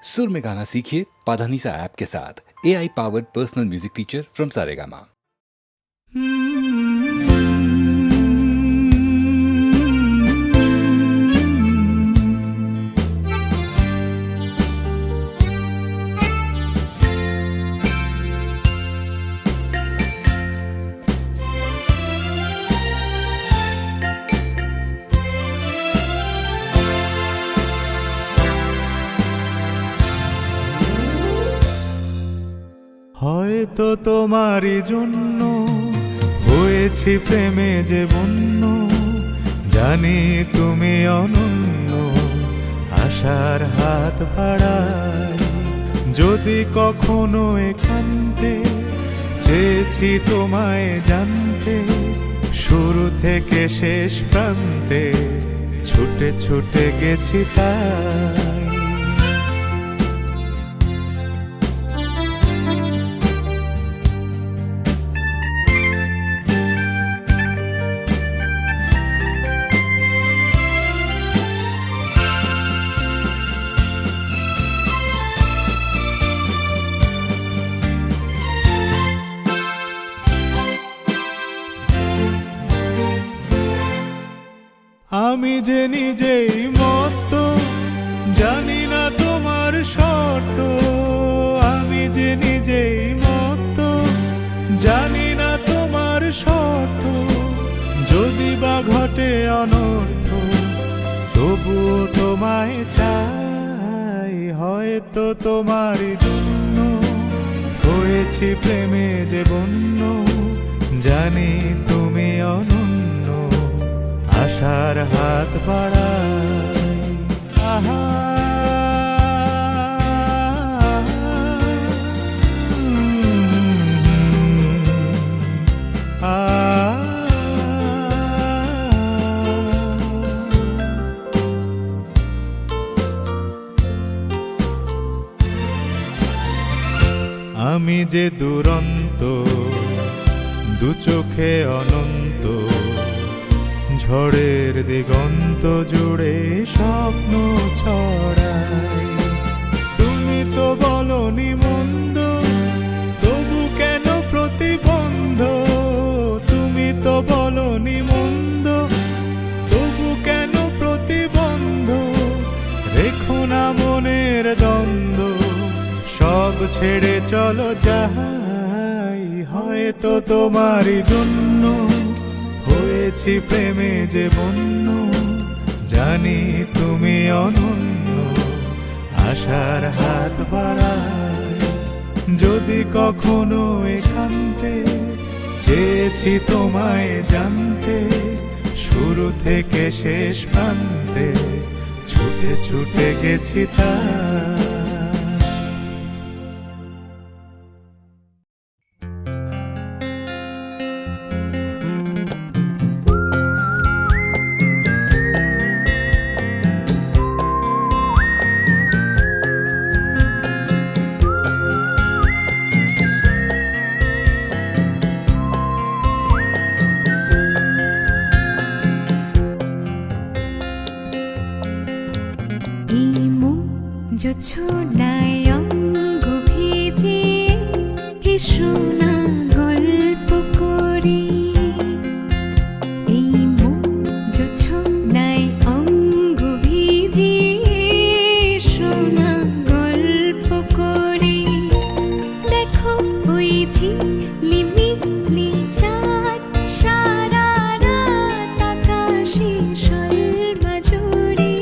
सुर में गाना सीखिए पाधानीसा ऐप के साथ। AI powered personal music teacher from Saregama. হয়তো তোমারই জন্য হয়েছি প্রেমে যে বন্য, জানি তুমি অনন্য, আশার হাত বাড়াই। যদি কখনো একান্তে চেয়েছি তোমায় জানতে, শুরু থেকে শেষ প্রান্তে ছুটে ছুটে গেছি তাই। আমি যে নিজেই মত্ত, জানি না তোমার শর্ত। আমি যে নিজেই মত্ত, জানি না তোমার শর্ত। যদি বা ঘটে অনর্থ, তবুও তোমায় চাই। হয়তো তোমারই জন্য হয়েছি প্রেমে যে বন্য, জানি তুমি অনন্য, আশার হাত বাড়াই। আহা আমি যে দুরন্ত, দু চোখে অনন্ত, ঝড়ের দিগন্ত জুড়ে স্বপ্ন ছড়াই। তুমি তো বলনি মন্দ, তবু কেন প্রতিবন্ধ? তুমি তো বলনি মন্দ, তবু কেন প্রতিবন্ধ? রেখো না মনের দ্বন্দ্ব, সব ছেড়ে চলো যাই। হয়তো তোমারই জন্য হয়েছি প্রেমে যে বন্য, জানি তুমি অনন্য, আশার হাত বাড়াই। যদি কখনো একান্তে চেয়েছি তোমায় জানতে, শুরু থেকে শেষ প্রান্তে ছুটে ছুটে গেছি তাই। জোছনায় অঙ্গ ভিজিয়ে এসো না গল্প করি। এই মন জোছনায় অঙ্গ ভিজিয়ে এসো না গল্প করি। দেখো ওই ঝিলিমিলি চাঁদ সারা রাত আকাশে সর্বজুড়ে।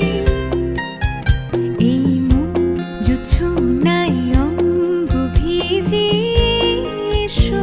এই জোছনায় অঙ্গ ভিজিয়ে এসো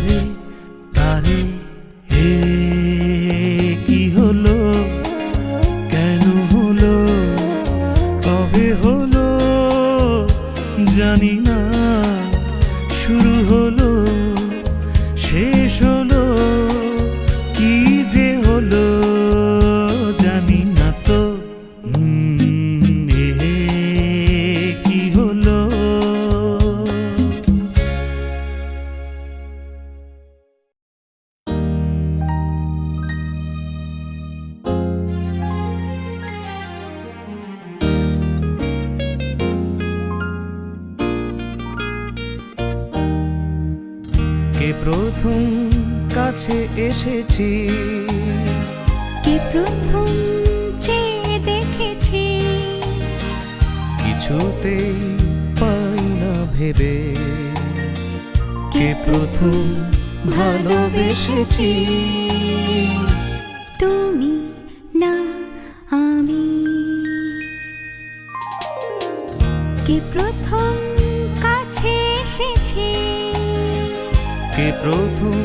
রে তারে হে কি হলো কেন হলো কবে হলো জানি না শুরু হলো শেষ হলো কি যে হলো জানি না তো কি হলো কে প্রথম কাছে এসেছি কে প্রথম চেয়ে দেখেছি কিছুতেই পাই না ভেবে কে প্রথম ভালোবেসেছি তুমি না আমি কে প্রথম কাছে এসেছি কে প্রথম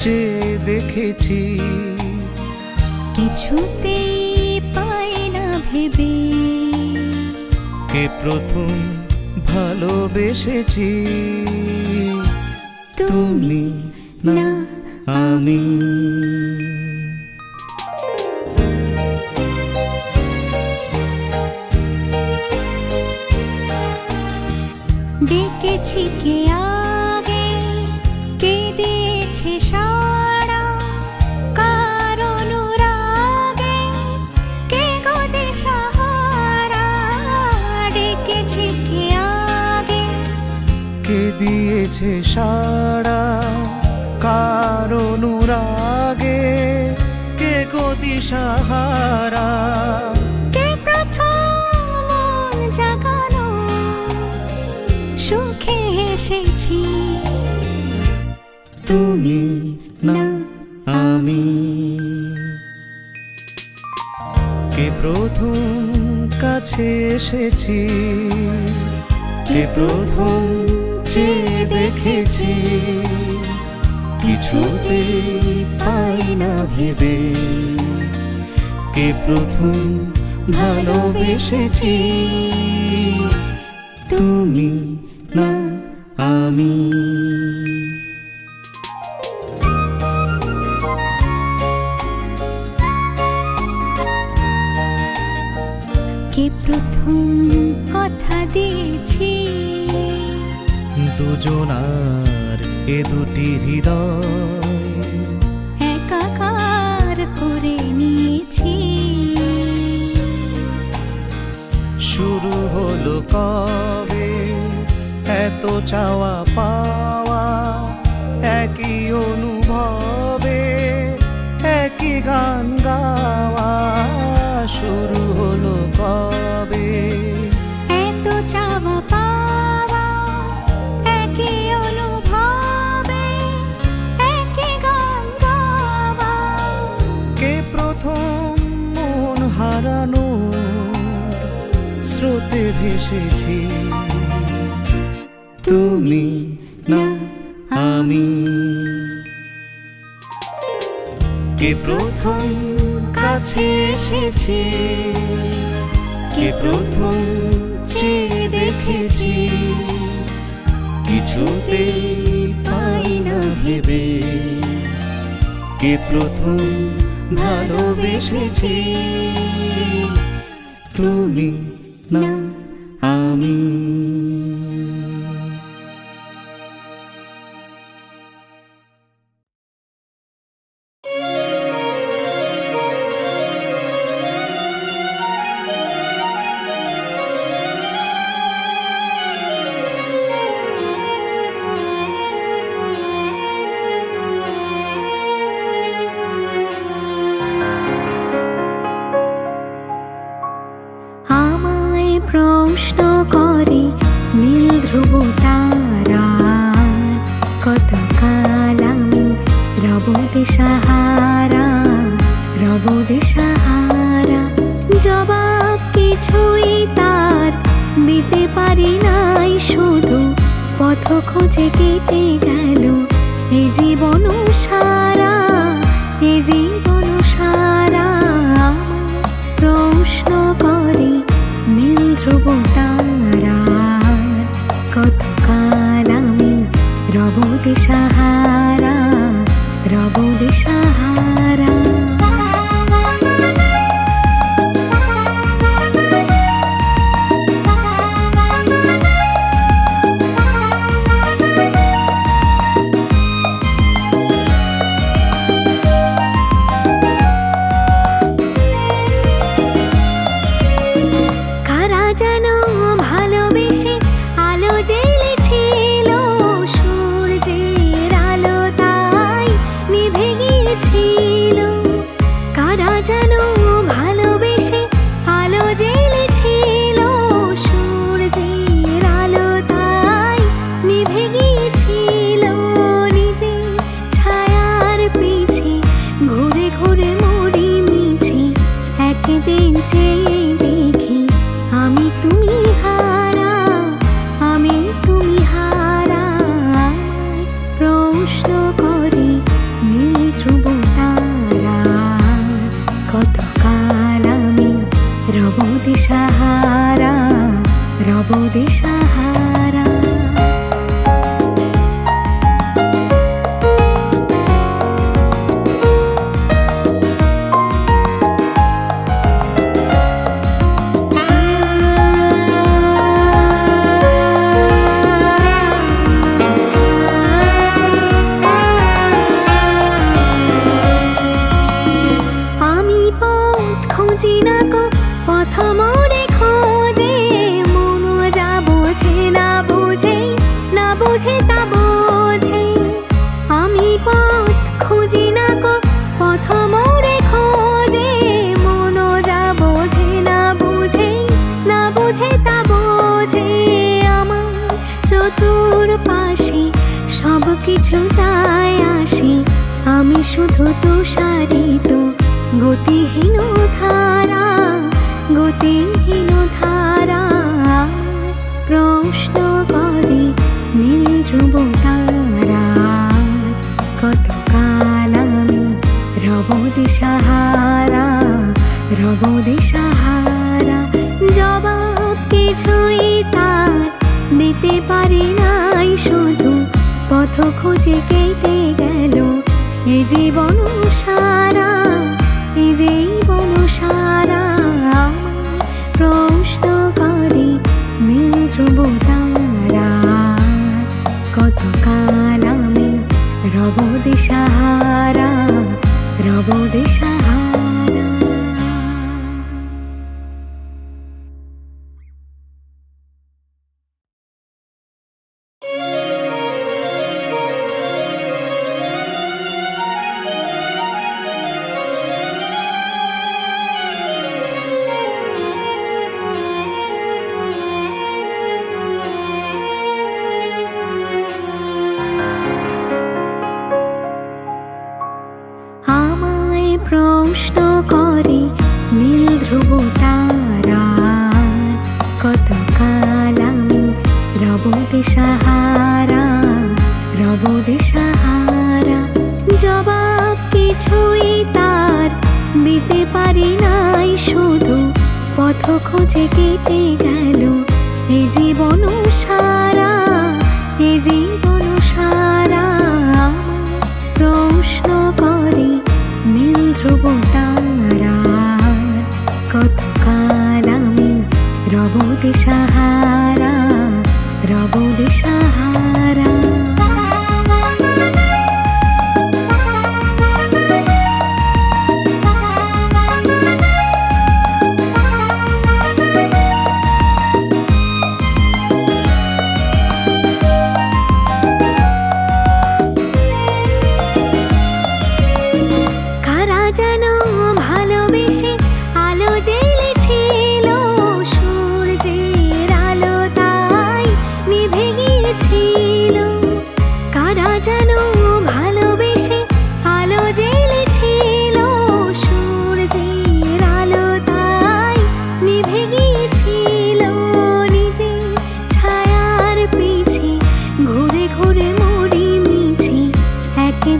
চেয়ে দেখেছি কিছুতেই পাই না ভেবে কে প্রথম ভালোবেসেছি তুমি না আমি ডেকেছি কে আগে কে দিয়েছে সাড়া কার অনুরাগে কে গদে সাহারা ডেকেছি কে আগে কে দিয়েছে সাড়া কার অনুরাগে কে গদি সাহারা কে প্রথম মন জাগানো সুখে এসেছি তুমি না আমি কে প্রথম কাছে এসেছি কে প্রথম চেয়ে দেখেছি কিছুতেই পাই না ভেবে কে প্রথম ভালোবেসেছি তুমি না আমি কে প্রথম কথা দিয়েছি দুজনার এ দুটি হৃদয় একাকার করে নিয়েছি শুরু হলো কবে এত চাওয়া পাওয়া একই অনুভবে একই গান গাওয়া শুরু হলো কবে এত চাওয়া পাওয়া একই অনুভবে একই গান গাওয়া কে প্রথম মন হারানো স্রোতে ভেসেছি তুমি না আমি কে প্রথম কাছে এসেছি কে প্রথম চেয়ে দেখেছি কিছুতেই পাই না ভেবে কে প্রথম ভালোবেসেছি তুমি না আমি আমায় প্রশ্ন করে নীল ধ্রুব তারা কত কাল আমি রব দিশাহারা রব দিশাহারা জবাব কিছুই তার দিতে পারি নাই শুধু পথ খোঁজে কেটে গেল এ জীবন সারা, এ জীবন সারা প্রশ্ন করে নীল ধ্রুব তারার, কতকাল আমি রব দিশাহারা, রব দিশাহারা। কারা যেন ভালোবেসে আলো জ্বেলেছিল, সূর্যের আলো তাই নিভে গিয়েছিল। কারা যেন ভালোবেসে আলো জ্বেলেছিল, সূর্যের আলো তাই নিভে গিয়েছিল। নিজে ছায়ার পিছে ঘুরে ঘুরে মরি মিছে, একদিন চেয়ে দেখি আমি তুমি হারা, আমি তুমি হারা। প্রশ্ন করে নীল ধ্রুব তারা, কতকাল আমি রব দিশাহারা, রব দিশাহারা। আমি পথ খুঁজি না গো, পথ মোরে খোঁজে, মন যা বোঝে না বোঝে, না বোঝে তা বোঝে। আমি পথ খুঁজি না গো, পথ মোরে খোঁজে, মন যা বোঝে না বোঝে, না বোঝে তা বোঝে। আমার চতুর পাশে সব কিছু যায় আসে, আমি শুধু তুষারিত গতিহীন ধারা, গতিহীন ধারা। প্রশ্ন করে নীল ধ্রুব তারা, কতকাল আমি রব দিশাহারা, রব দিশাহারা। জবাব কিছুই তার দিতে পারি নাই, শুধু পথ খুঁজে কেটে গেল এ জীবন সারা, এ জীবন সারা। প্রশ্ন করে নীল ধ্রুব তারা, কতকাল আমি রব দিশাহারা, রব দিশাহারা। আমায় প্রশ্ন করে নীল ধ্রুব তারা, কতকাল আমি রব দিশাহারা, রব দিশাহারা। জবাব কিছুই তার দিতে পারি নাই, শুধু পথ খুঁজে কেটে গেল এ জীবন সারা, এ জীবন সারা। প্রশ্ন করে নীল ধ্রুব তারা, কতকাল আমি রব দিশাহারা, রব দিশাহারা।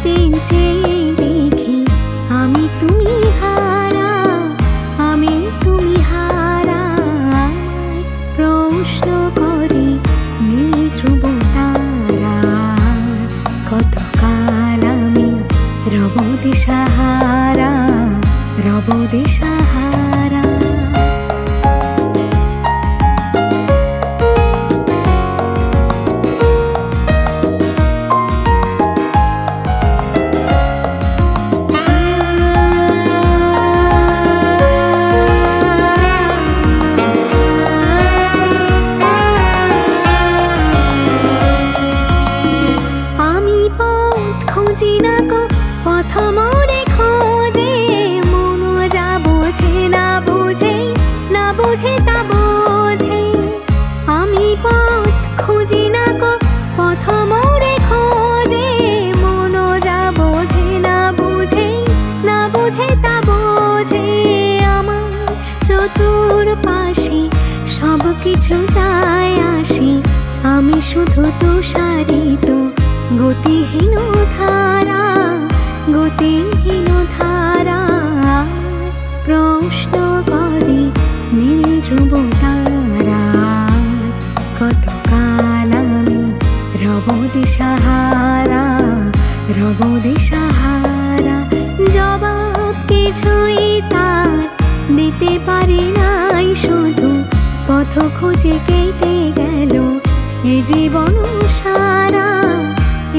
প্রতিদিন চেয়ে দেখি আমি তুমি হারা, আমি তুমি হারা। প্রশ্ন করে নীল ধ্রুব তারা, কতকাল আমি রব দিশাহারা, রব দিশাহারা। আমি পথ খুঁজি না গো, পথ মোরে খোঁজে, মন যা বোঝে না বুঝে, না বুঝে তা বোঝে। আমি পথ খুঁজি না গো, পথ মোরে খোঁজে, মন যা বোঝে না বুঝে, না বুঝে তা বোঝে। আমার চতুর্পাশে সব কিছু যায় আসে, আমি শুধু তুষারিত গতিহীন ধারা, গতিহীন ধারা। প্রশ্ন করে নীল ধ্রুব তারা, কতকাল আমি রব দিশাহারা, রব দিশাহারা। জবাব কিছুই তার দিতে পারে নাই, শুধু পথ খুঁজে কেটে গেল এ জীবন সারা,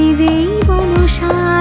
এ জীবন সারা।